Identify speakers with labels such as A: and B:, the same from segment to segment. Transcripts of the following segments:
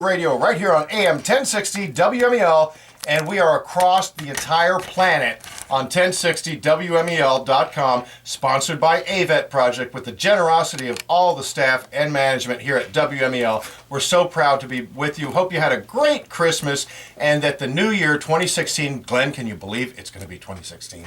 A: Radio right here on AM 1060 WMEL, and we are across the entire planet on 1060WMEL.com, sponsored by AVET Project with the generosity of all the staff and management here at WMEL. We're so proud to be with you. Hope you had a great Christmas and that the new year 2016, Glenn, can you believe it's going to be 2016?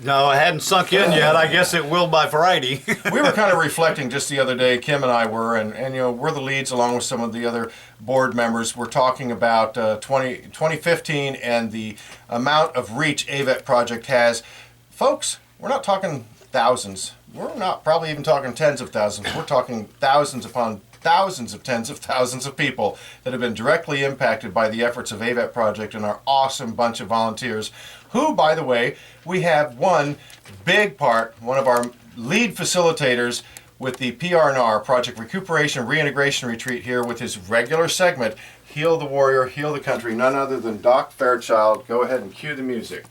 B: No, it hadn't sunk in yet. I guess it will by Friday.
A: We were kind of reflecting just the other day, Kim and I were, and you know, we're the leads along with some of the other board members. We're talking about 2015 and the amount of reach AVET Project has. Folks, we're not talking thousands. We're not probably even talking tens of thousands. We're talking thousands upon thousands of tens of thousands of people that have been directly impacted by the efforts of AVET Project and our awesome bunch of volunteers who, by the way, we have one big part, one of our lead facilitators with the PRNR, Project Recuperation Reintegration Retreat, here with his regular segment, Heal the Warrior, Heal the Country, none other than Doc Fairchild. Go ahead and cue the music.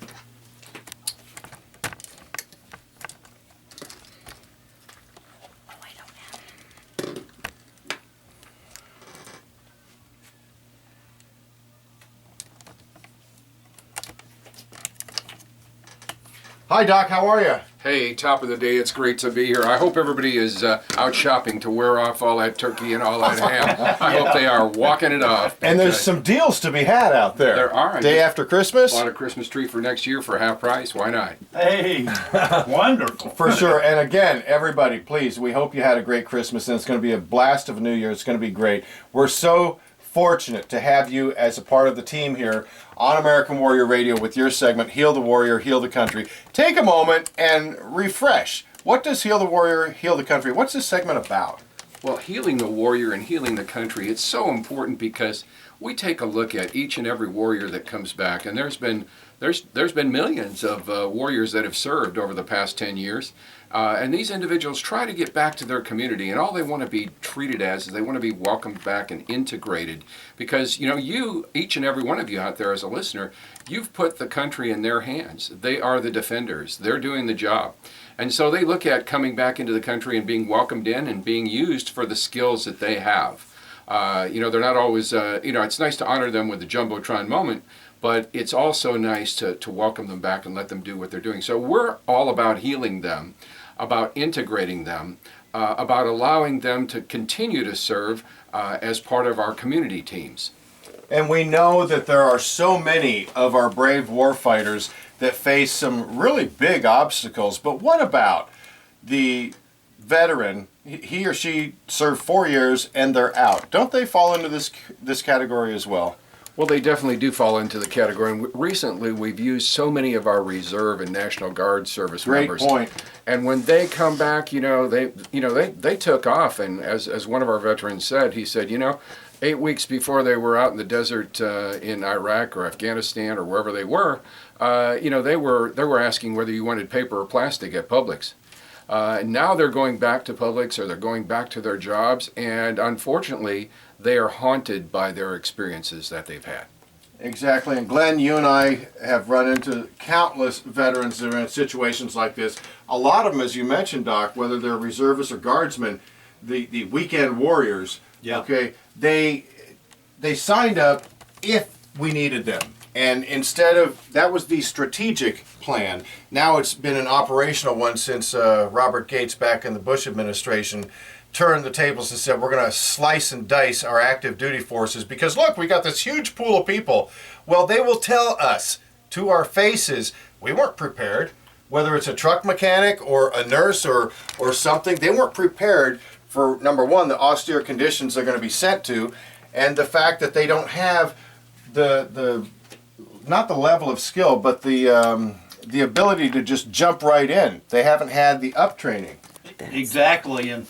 A: Hi, Doc. How are you?
C: Hey, top of the day. It's great to be here. I hope everybody is out shopping to wear off all that turkey and all that ham. I hope they are walking it off.
A: And there's some deals to be had out there.
C: There are.
A: Day after Christmas.
C: Bought a Christmas tree for next year for half price. Why not?
B: Hey, wonderful.
A: For sure. And again, everybody, please, we hope you had a great Christmas, and it's going to be a blast of a new year. It's going to be great. We're so fortunate to have you as a part of the team here on American Warrior Radio with your segment, Heal the Warrior, Heal the Country. Take a moment and refresh. What does Heal the Warrior, Heal the Country, what's this segment about?
C: Well, healing the warrior and healing the country, it's so important because we take a look at each and every warrior that comes back, and there's been millions of warriors that have served over the past 10 years. And these individuals try to get back to their community, and all they want to be treated as is they want to be welcomed back and integrated. Because, you know, each and every one of you out there as a listener, you've put the country in their hands. They are the defenders. They're doing the job. And so they look at coming back into the country and being welcomed in and being used for the skills that they have. You know, they're not always, you know, it's nice to honor them with the Jumbotron moment, but it's also nice to welcome them back and let them do what they're doing. So we're all about healing them, about integrating them, about allowing them to continue to serve as part of our community teams.
A: And we know that there are so many of our brave warfighters that face some really big obstacles, but what about the veteran? He or she served 4 years and they're out. Don't they fall into this category as well?
C: Well, they definitely do fall into the category. And recently, we've used so many of our Reserve and National Guard service members.
A: Great point.
C: And when they come back, they took off. And as one of our veterans said, he said, 8 weeks before they were out in the desert in Iraq or Afghanistan or wherever they were, they were asking whether you wanted paper or plastic at Publix. And now they're going back to Publix or they're going back to their jobs, and unfortunately, they are haunted by their experiences that they've had.
A: Exactly. And Glenn, you and I have run into countless veterans that are in situations like this. A lot of them, as you mentioned, Doc, whether they're reservists or guardsmen, the weekend warriors,
B: yeah.
A: Okay, they signed up if we needed them. And instead of, that was the strategic plan. Now it's been an operational one since Robert Gates back in the Bush administration turned the tables and said, we're going to slice and dice our active duty forces because look, we got this huge pool of people. Well, they will tell us to our faces, we weren't prepared. Whether it's a truck mechanic or a nurse or something, they weren't prepared for, number one, the austere conditions they're going to be sent to, and the fact that they don't have the not the level of skill, but the ability to just jump right in. They haven't had the up training.
B: Exactly, and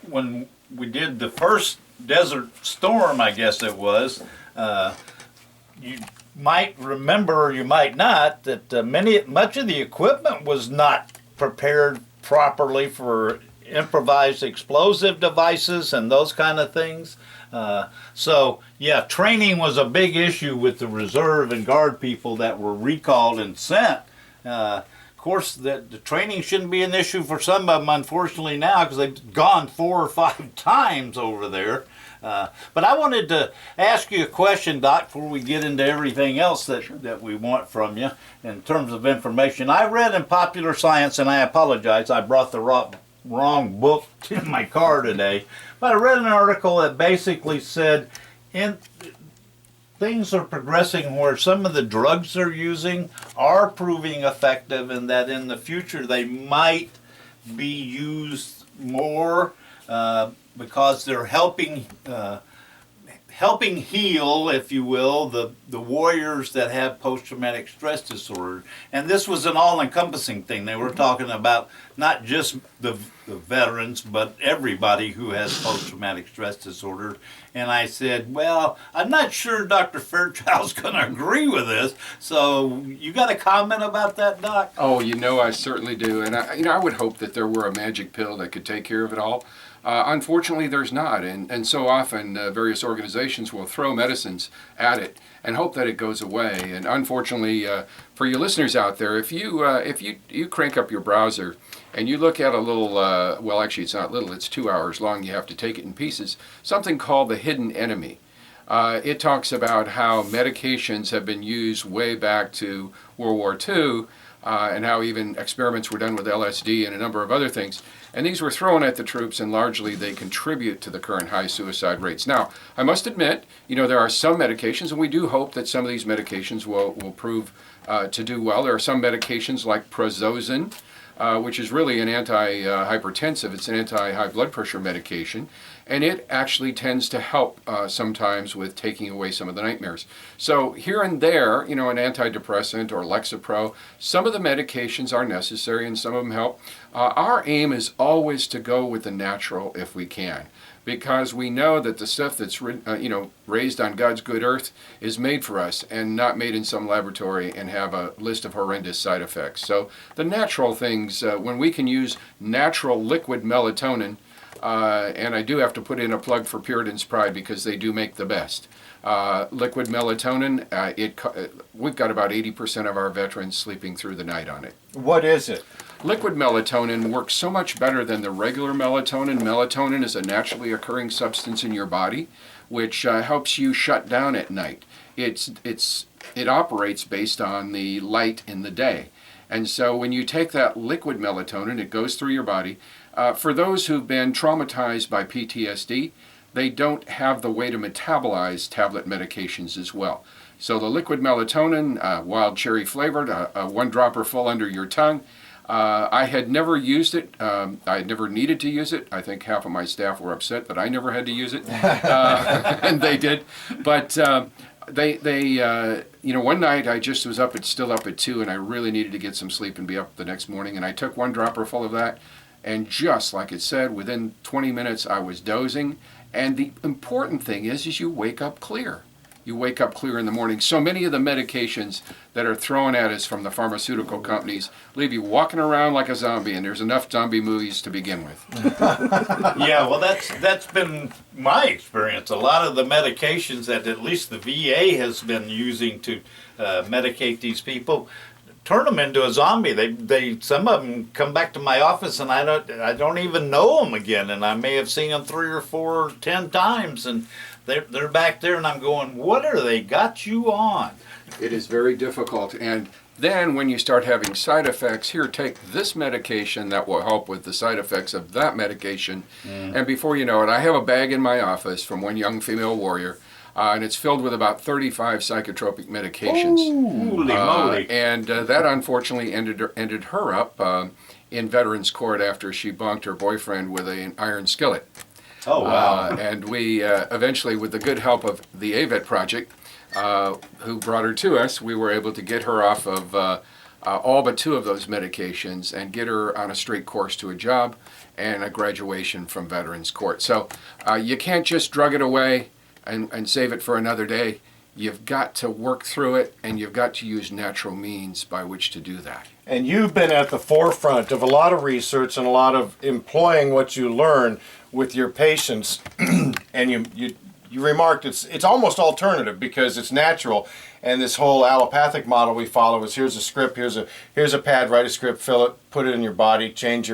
B: when we did the first Desert Storm, I guess it was, you might remember or you might not that much of the equipment was not prepared properly for improvised explosive devices and those kind of things. So yeah, training was a big issue with the reserve and guard people that were recalled and sent. Of course, the training shouldn't be an issue for some of them, unfortunately, now because they've gone 4 or 5 times over there. But I wanted to ask you a question, Doc, before we get into everything else that we want from you in terms of information. I read in Popular Science, and I apologize, I brought the wrong book in my car today, but I read an article that basically said things are progressing where some of the drugs they're using are proving effective, and that in the future they might be used more because they're helping heal, if you will, the warriors that have post-traumatic stress disorder. And this was an all-encompassing thing. They were talking about not just the veterans, but everybody who has post-traumatic stress disorder. And I said, well, I'm not sure Dr. Fairchild's going to agree with this. So you got a comment about that, Doc?
C: Oh, I certainly do. And I would hope that there were a magic pill that could take care of it all. Unfortunately, there's not, and so often various organizations will throw medicines at it and hope that it goes away. And unfortunately, for your listeners out there, if you crank up your browser and you look at a little, well, actually, it's not little; it's 2 hours long. You have to take it in pieces. Something called the hidden enemy. It talks about how medications have been used way back to World War II, and how even experiments were done with LSD and a number of other things. And these were thrown at the troops, and largely they contribute to the current high suicide rates. Now, I must admit, there are some medications, and we do hope that some of these medications will prove to do well. There are some medications like Prozozin, which is really an anti-hypertensive. It's an anti-high blood pressure medication, and it actually tends to help sometimes with taking away some of the nightmares. So here and there, an antidepressant or Lexapro, some of the medications are necessary and some of them help. Our aim is always to go with the natural if we can, because we know that the stuff that's raised on God's good earth is made for us and not made in some laboratory and have a list of horrendous side effects. So the natural things, when we can use natural liquid melatonin, and I do have to put in a plug for Puritan's Pride because they do make the best. Liquid melatonin, we've got about 80% of our veterans sleeping through the night on it.
A: What is it?
C: Liquid melatonin works so much better than the regular melatonin. Melatonin is a naturally occurring substance in your body, which helps you shut down at night. It operates based on the light in the day. And so when you take that liquid melatonin, it goes through your body. For those who've been traumatized by PTSD, they don't have the way to metabolize tablet medications as well. So the liquid melatonin, wild cherry flavored, one dropper full under your tongue. I had never used it. I had never needed to use it. I think half of my staff were upset that I never had to use it, and they did. But one night I just was still up at 2, and I really needed to get some sleep and be up the next morning. And I took one dropper full of that, and just like it said, within 20 minutes I was dozing. And the important thing is you wake up clear. You wake up clear in the morning. So many of the medications that are thrown at us from the pharmaceutical companies leave you walking around like a zombie, and there's enough zombie movies to begin with.
B: Yeah, well, that's been my experience. A lot of the medications that at least the VA has been using to medicate these people turn them into a zombie. They some of them come back to my office, and I don't even know them again, and I may have seen them 3 or 4 or 10 times, and they're back there, and I'm going, what are they got you on?
C: It is very difficult. And then when you start having side effects, here, take this medication that will help with the side effects of that medication. And before you know it, I have a bag in my office from one young female warrior, and it's filled with about 35 psychotropic medications.
B: Holy moly.
C: And that unfortunately ended her up in Veterans Court after she bonked her boyfriend with an iron skillet.
B: Oh, wow.
C: And we eventually, with the good help of the AVET Project, who brought her to us, we were able to get her off of all but 2 of those medications and get her on a straight course to a job and a graduation from Veterans Court. So you can't just drug it away and save it for another day. You've got to work through it, and you've got to use natural means by which to do that.
A: And you've been at the forefront of a lot of research and a lot of employing what you learn with your patients. And you remarked it's almost alternative because it's natural. And this whole allopathic model we follow is here's a script, here's a pad, write a script, fill it, put it in your body, change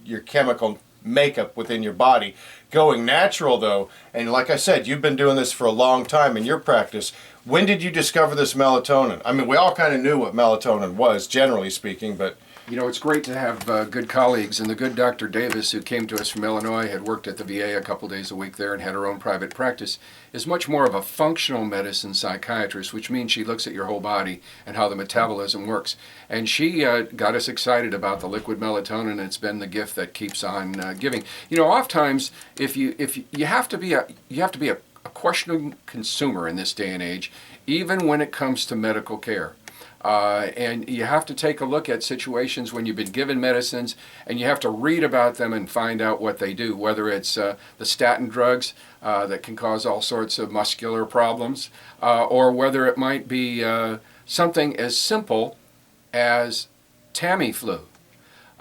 A: your chemical makeup within your body. Going natural though, and like I said, you've been doing this for a long time in your practice. When did you discover this melatonin? I mean, we all kind of knew what melatonin was, generally speaking, but
C: You know, it's great to have good colleagues, and the good Dr. Davis, who came to us from Illinois, had worked at the VA a couple days a week there and had her own private practice, is much more of a functional medicine psychiatrist, which means she looks at your whole body and how the metabolism works. And she got us excited about the liquid melatonin, and it's been the gift that keeps on giving. You know, oftentimes, if you have to be a questioning consumer in this day and age, even when it comes to medical care. And you have to take a look at situations when you've been given medicines, and you have to read about them and find out what they do, whether it's the statin drugs that can cause all sorts of muscular problems, or whether it might be something as simple as Tamiflu.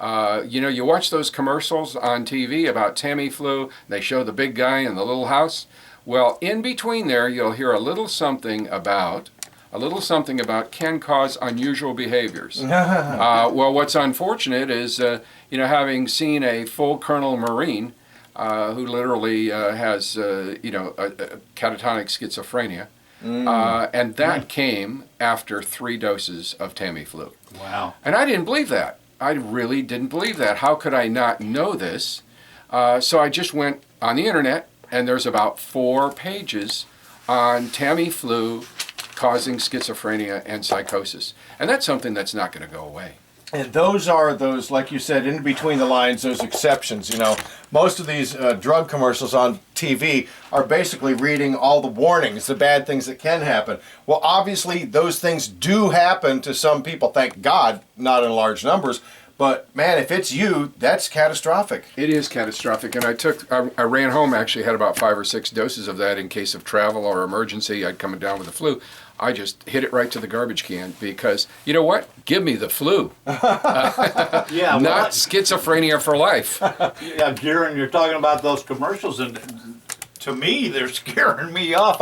C: You know, you watch those commercials on TV about Tamiflu, they show the big guy in the little house. Well, in between there, you'll hear a little something about can cause unusual behaviors. Well, what's unfortunate is, you know, having seen a full Colonel Marine who literally has, you know, a catatonic schizophrenia, and that came after 3 doses of Tamiflu.
B: Wow.
C: And I didn't believe that. I really didn't believe that. How could I not know this? So I just went on the internet, and there's about 4 pages on Tamiflu causing schizophrenia and psychosis. And that's something that's not going to go away.
A: And those are those, like you said, in between the lines, those exceptions. You know, most of these drug commercials on TV are basically reading all the warnings, the bad things that can happen. Well, obviously, those things do happen to some people, thank God, not in large numbers. But man, if it's you, that's catastrophic.
C: It is catastrophic, and I ran home, actually had about 5 or 6 doses of that in case of travel or emergency. I'd come down with the flu. I just hit it right to the garbage can because, you know what? Give me the flu.
B: Yeah,
C: Not schizophrenia for life.
B: Yeah, Jaron, you're talking about those commercials, and to me, they're scaring me off.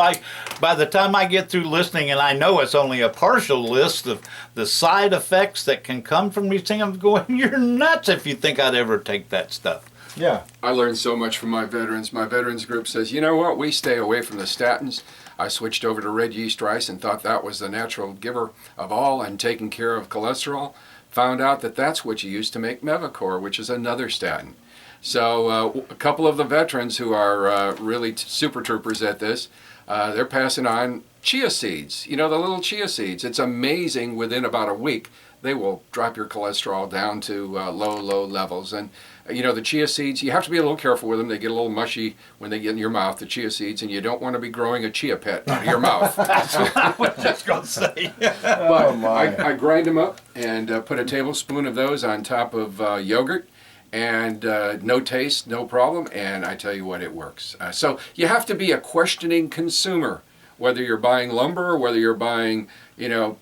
B: By the time I get through listening, and I know it's only a partial list of the side effects that can come from these things, I'm going, you're nuts if you think I'd ever take that stuff.
A: Yeah.
C: I learned so much from my veterans. My veterans group says, you know what? We stay away from the statins. I switched over to red yeast rice and thought that was the natural giver of all and taking care of cholesterol. Found out that that's what you use to make Mevacor, which is another statin. So a couple of the veterans who are really super troopers at this, they're passing on chia seeds. You know, the little chia seeds. It's amazing. Within about a week, they will drop your cholesterol down to low levels. And you know, the chia seeds, you have to be a little careful with them. They get a little mushy when they get in your mouth, the chia seeds, and you don't want to be growing a chia pet out of your mouth.
B: That's what I was just going to say.
C: But I grind them up and put a tablespoon of those on top of yogurt, and no taste, no problem, and I tell you what, it works. So you have to be a questioning consumer, whether you're buying lumber or whether you're buying, you know,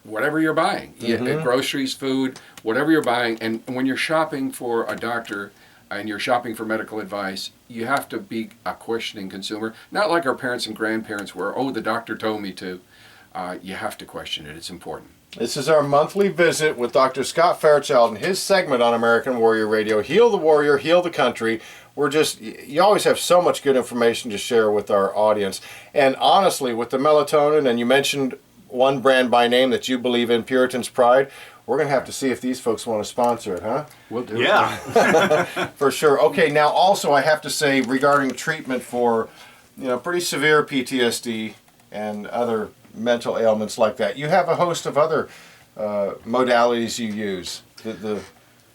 C: whatever you're buying, groceries, food, whatever you're buying. And when you're shopping for a doctor and you're shopping for medical advice, you have to be a questioning consumer. Not like our parents and grandparents were, oh, the doctor told me to. You have to question it. It's important.
A: This is our monthly visit with Dr. Scott Fairchild and his segment on American Warrior Radio, Heal the Warrior, Heal the Country. You always have so much good information to share with our audience. And honestly, with the melatonin, and you mentioned one brand by name that you believe in, Puritan's Pride, we're going to have to see if these folks want to sponsor it, huh?
C: We'll do it.
B: Yeah.
A: For sure. Okay, now also I have to say regarding treatment for, you know, pretty severe PTSD and other mental ailments like that, you have a host of other modalities you use.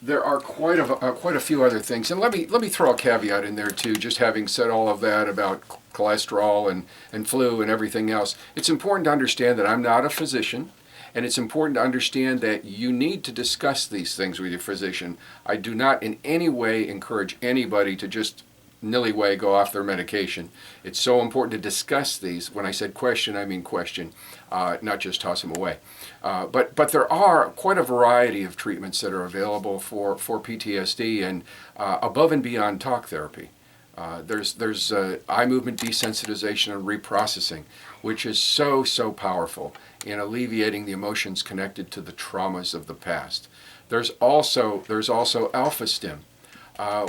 C: There are quite a few other things, and let me throw a caveat in there too. Just having said all of that about cholesterol and flu and everything else, it's important to understand that I'm not a physician, and it's important to understand that you need to discuss these things with your physician. I do not in any way encourage anybody to just nillyway go off their medication. It's so important to discuss these. When I said question, I mean question, not just toss them away. But there are quite a variety of treatments that are available for PTSD and above and beyond talk therapy. There's eye movement desensitization and reprocessing, which is so powerful in alleviating the emotions connected to the traumas of the past. There's also alpha stim.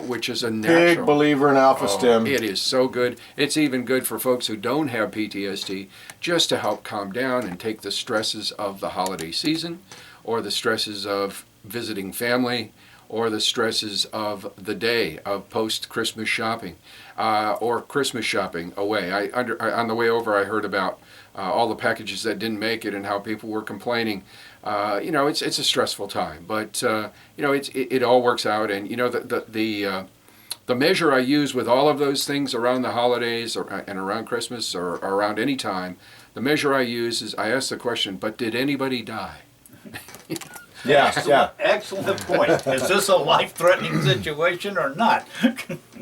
C: which is a natural.
A: Big believer in Alpha Stim.
C: It is so good. It's even good for folks who don't have PTSD, just to help calm down and take the stresses of the holiday season, or the stresses of visiting family, or the stresses of the day of post-Christmas shopping, or Christmas shopping away. On the way over, I heard about all the packages that didn't make it and how people were complaining. It's a stressful time, but it all works out. And the measure I use with all of those things around the holidays and around Christmas or around any time, the measure I use is I ask the question, but did anybody die?
A: Yeah.
B: Excellent point. Is this a life-threatening situation or not?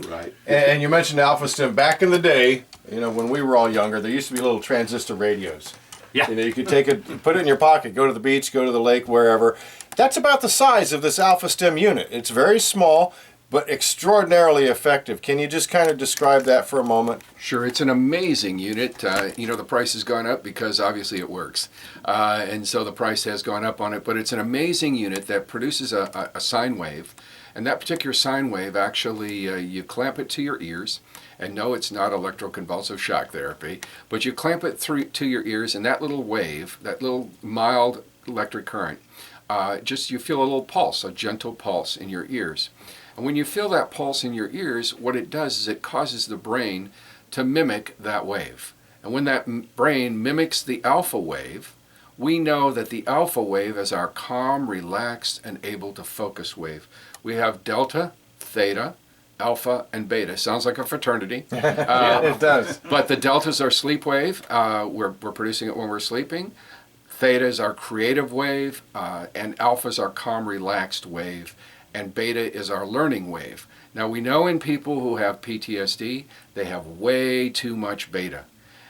C: Right.
A: And you mentioned Alpha Stim. Back in the day, when we were all younger, there used to be little transistor radios.
B: Yeah.
A: You could take it, put it in your pocket, go to the beach, go to the lake, wherever. That's about the size of this Alpha Stim unit. It's very small, but extraordinarily effective. Can you just kind of describe that for a moment?
C: Sure, it's an amazing unit. The price has gone up because obviously it works. And so the price has gone up on it, but it's an amazing unit that produces a sine wave. And that particular sine wave, actually, you clamp it to your ears. And no, it's not electroconvulsive shock therapy, but you clamp it to your ears, and that little wave, that little mild electric current, you feel a little pulse, a gentle pulse in your ears. And when you feel that pulse in your ears, what it does is it causes the brain to mimic that wave. And when that brain mimics the alpha wave, we know that the alpha wave is our calm, relaxed, and able to focus wave. We have delta, theta, alpha, and beta. Sounds like a fraternity.
A: Yeah, it does.
C: But the deltas are sleep wave. We're producing it when we're sleeping. Theta is our creative wave, and alpha is our calm, relaxed wave, and beta is our learning wave. Now we know in people who have PTSD, they have way too much beta.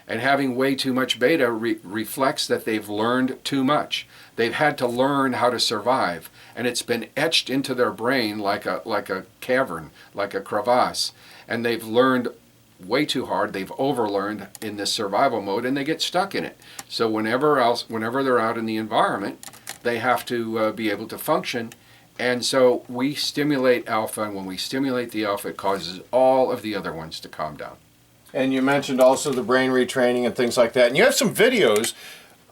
C: And having way too much beta reflects that they've learned too much. They've had to learn how to survive, and it's been etched into their brain like a cavern, like a crevasse. And they've learned way too hard. They've overlearned in this survival mode, and they get stuck in it. So whenever they're out in the environment, they have to be able to function. And so we stimulate alpha, and when we stimulate the alpha, it causes all of the other ones to calm down.
A: And you mentioned also the brain retraining and things like that. And you have some videos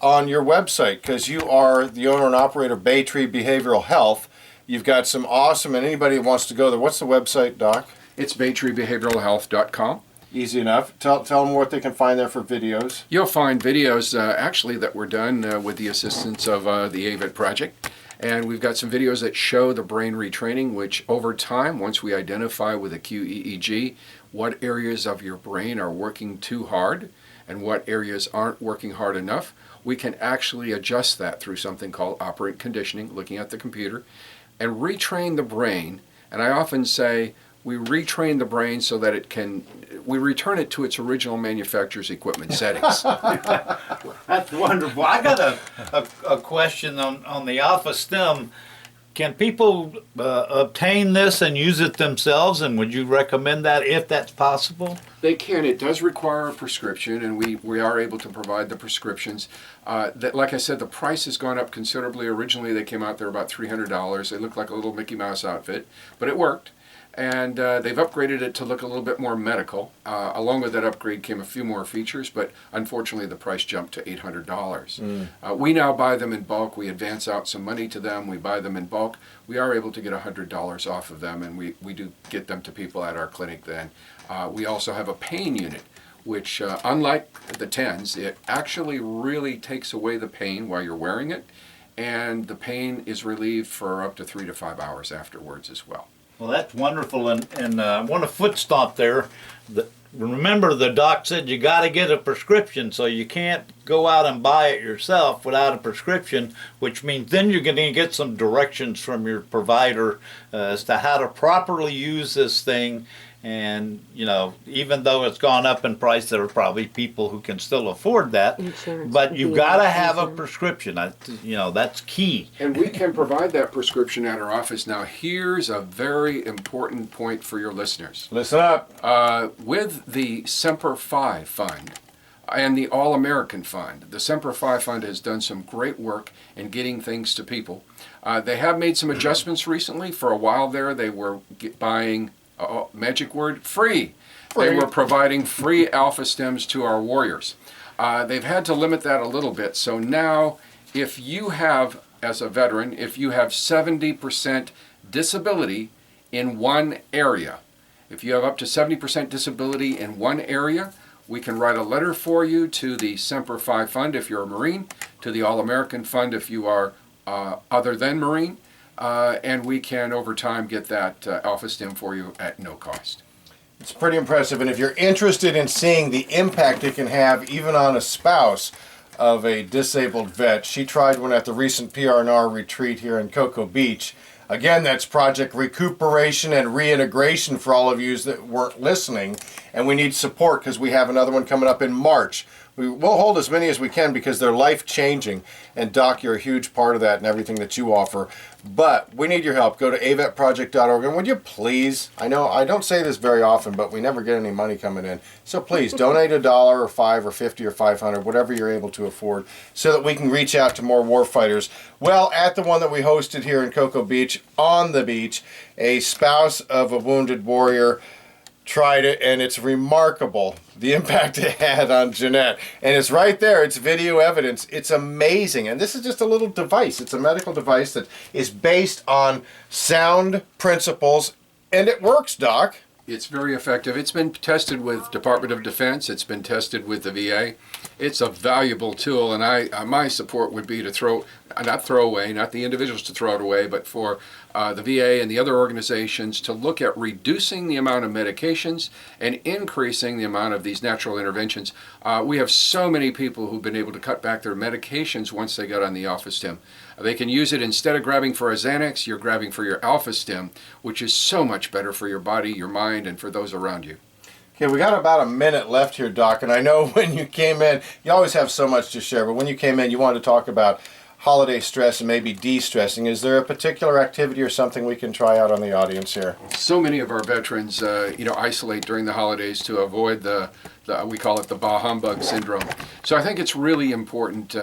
A: on your website because you are the owner and operator of Baytree Behavioral Health. You've got some awesome, and anybody who wants to go there, what's the website, Doc?
C: It's baytreebehavioralhealth.com.
A: Easy enough. Tell them what they can find there for videos.
C: You'll find videos actually that were done with the assistance of the AVIT project. And we've got some videos that show the brain retraining, which over time, once we identify with a QEEG what areas of your brain are working too hard and what areas aren't working hard enough, we can actually adjust that through something called operant conditioning, looking at the computer, and retrain the brain. And I often say we retrain the brain so that we return it to its original manufacturer's equipment settings.
B: That's wonderful. I got a question on the Alpha Stim. Can people obtain this and use it themselves, and would you recommend that if that's possible?
C: They can. It does require a prescription, and we are able to provide the prescriptions. Like I said, the price has gone up considerably. Originally, they came out there about $300. They looked like a little Mickey Mouse outfit, but it worked. And they've upgraded it to look a little bit more medical. Along with that upgrade came a few more features, but unfortunately the price jumped to $800. We now buy them in bulk. We advance out some money to them. We buy them in bulk. We are able to get $100 off of them, and we do get them to people at our clinic then. We also have a pain unit, which unlike the TENS, it actually really takes away the pain while you're wearing it, and the pain is relieved for up to 3 to 5 hours afterwards as well.
B: Well, that's wonderful, and I want to foot stomp there. Remember, the doc said you got to get a prescription, so you can't go out and buy it yourself without a prescription, which means then you're going to get some directions from your provider as to how to properly use this thing. And, even though it's gone up in price, there are probably people who can still afford that.
D: Insurance
B: but
D: would
B: you've
D: be
B: got to
D: a lot
B: have a
D: easier.
B: prescription. That's key.
C: And we can provide that prescription at our office. Now, here's a very important point for your listeners.
A: Listen up.
C: With the Semper Fi fund, and the All-American Fund. The Semper Fi Fund has done some great work in getting things to people. They have made some adjustments recently. For a while there, they were buying, magic word, free. They were providing free alpha stems to our warriors. They've had to limit that a little bit. So now, if you have, as a veteran, if you have 70% disability in one area, if you have up to 70% disability in one area, we can write a letter for you to the Semper Fi Fund if you're a Marine, to the All-American Fund if you are other than Marine, and we can over time get that alpha stem for you at no cost.
A: It's pretty impressive, and if you're interested in seeing the impact it can have even on a spouse of a disabled vet, she tried one at the recent PR&R retreat here in Cocoa Beach. Again, that's Project Recuperation and Reintegration for all of you that weren't listening, and we need support because we have another one coming up in March. We'll hold as many as we can because they're life-changing, and Doc, you're a huge part of that and everything that you offer. But we need your help. Go to avetproject.org, and would you please, I know I don't say this very often, but we never get any money coming in, so please donate $1 or $5 or $50 or $500, whatever you're able to afford, so that we can reach out to more warfighters. Well, at the one that we hosted here in Cocoa Beach, on the beach, a spouse of a wounded warrior tried it, and it's remarkable the impact it had on Jeanette. And it's right there. It's video evidence. It's amazing. And this is just a little device. It's a medical device that is based on sound principles, and it works, Doc.
C: It's very effective. It's been tested with Department of Defense. It's been tested with the VA. It's a valuable tool, and my support would be to not throw away, not the individuals to throw it away, but for the VA and the other organizations to look at reducing the amount of medications and increasing the amount of these natural interventions. We have so many people who've been able to cut back their medications once they got on the alpha stem. They can use it instead of grabbing for a Xanax, you're grabbing for your alpha stem, which is so much better for your body, your mind, and for those around you.
A: Okay, we got about a minute left here, Doc, and I know when you came in, you always have so much to share, but when you came in, you wanted to talk about holiday stress and maybe de-stressing. Is there a particular activity or something we can try out on the audience here?
C: So many of our veterans, isolate during the holidays to avoid we call it the bah humbug syndrome. So I think it's really important